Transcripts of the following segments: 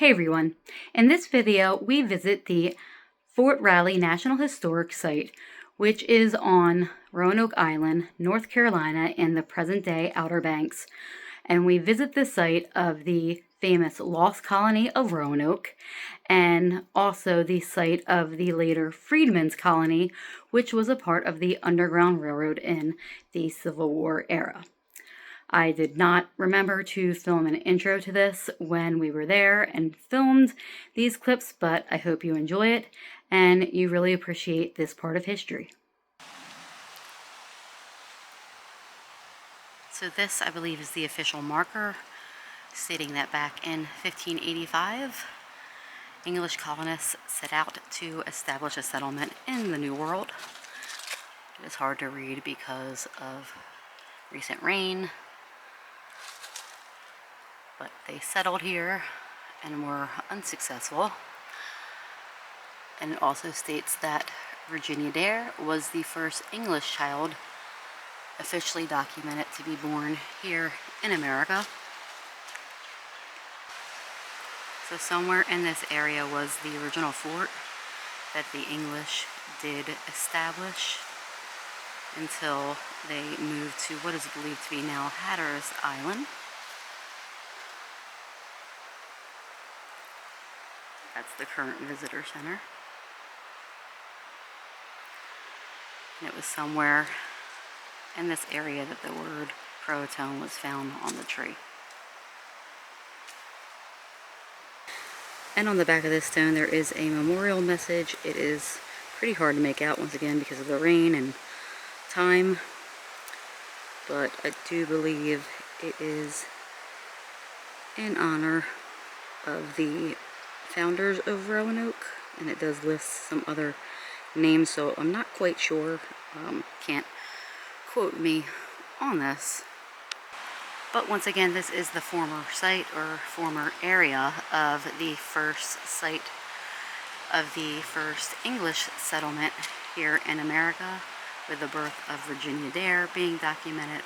Hey everyone, in this video we visit the Fort Riley National Historic Site, which is on Roanoke Island, North Carolina in the present-day Outer Banks. And we visit the site of the famous Lost Colony of Roanoke and also the site of the later Freedmen's Colony, which was a part of the Underground Railroad in the Civil War era. I did not remember to film an intro to this when we were there and filmed these clips, but I hope you enjoy it and you really appreciate this part of history. So this, I believe, is the official marker stating that back in 1585, English colonists set out to establish a settlement in the New World. It is hard to read because of recent rain, but they settled here and were unsuccessful. And it also states that Virginia Dare was the first English child officially documented to be born here in America. So somewhere in this area was the original fort that the English did establish until they moved to what is believed to be now Hatteras Island. That's the current visitor center. And it was somewhere in this area that the word Croatoan was found on the tree. And on the back of this stone there is a memorial message. It is pretty hard to make out once again because of the rain and time, but I do believe it is in honor of the founders of Roanoke, and it does list some other names, so I'm not quite sure. Can't quote me on this. But once again, this is the former site or former area of the first site of the first English settlement here in America, with the birth of Virginia Dare being documented,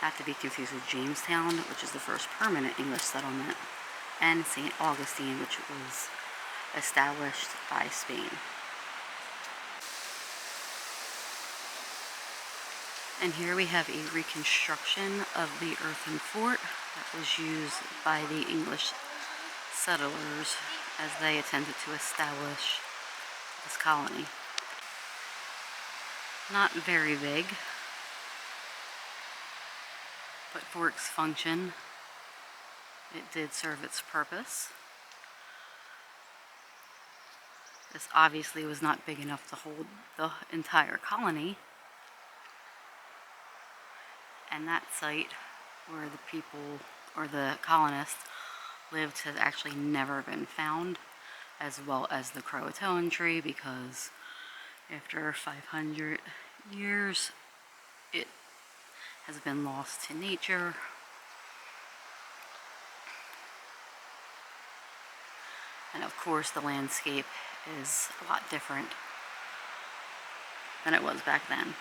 not to be confused with Jamestown, which is the first permanent English settlement, and St. Augustine, which was established by Spain. And here we have a reconstruction of the earthen fort that was used by the English settlers as they attempted to establish this colony. Not very big, but for its function, it did serve its purpose. This obviously was not big enough to hold the entire colony. And that site where the people, or the colonists, lived has actually never been found, as well as the Croatoan tree, because after 500 years, it has been lost to nature. And of course, the landscape is a lot different than it was back then.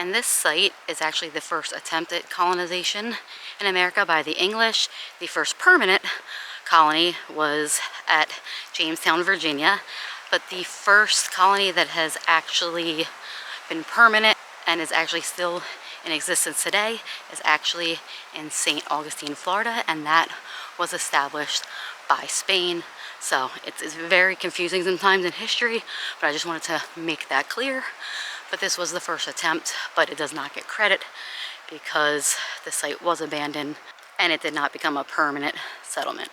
And this site is actually the first attempt at colonization in America by the English. The first permanent colony was at Jamestown, Virginia, but the first colony that has actually been permanent and is actually still in existence today is actually in St. Augustine, Florida, and that was established by Spain. So it's very confusing sometimes in history, but I just wanted to make that clear. But this was the first attempt, but it does not get credit because the site was abandoned and it did not become a permanent settlement.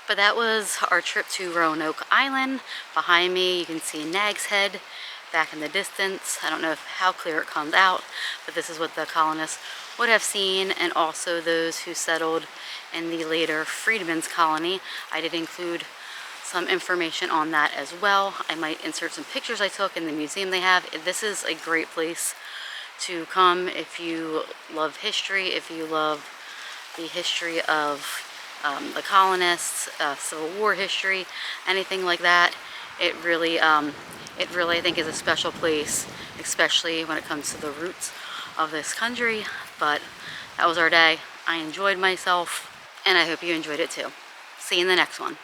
But that was our trip to Roanoke Island. Behind me, you can see Nag's Head back in the distance. I don't know how clear it comes out, but this is what the colonists would have seen, and also those who settled in the later Freedmen's Colony. I did include some information on that as well. I might insert some pictures I took in the museum they have. This is a great place to come if you love history, if you love the history of the colonists, Civil War history, anything like that. It really, I think is a special place, especially when it comes to the roots of this country. But that was our day. I enjoyed myself, and I hope you enjoyed it too. See you in the next one.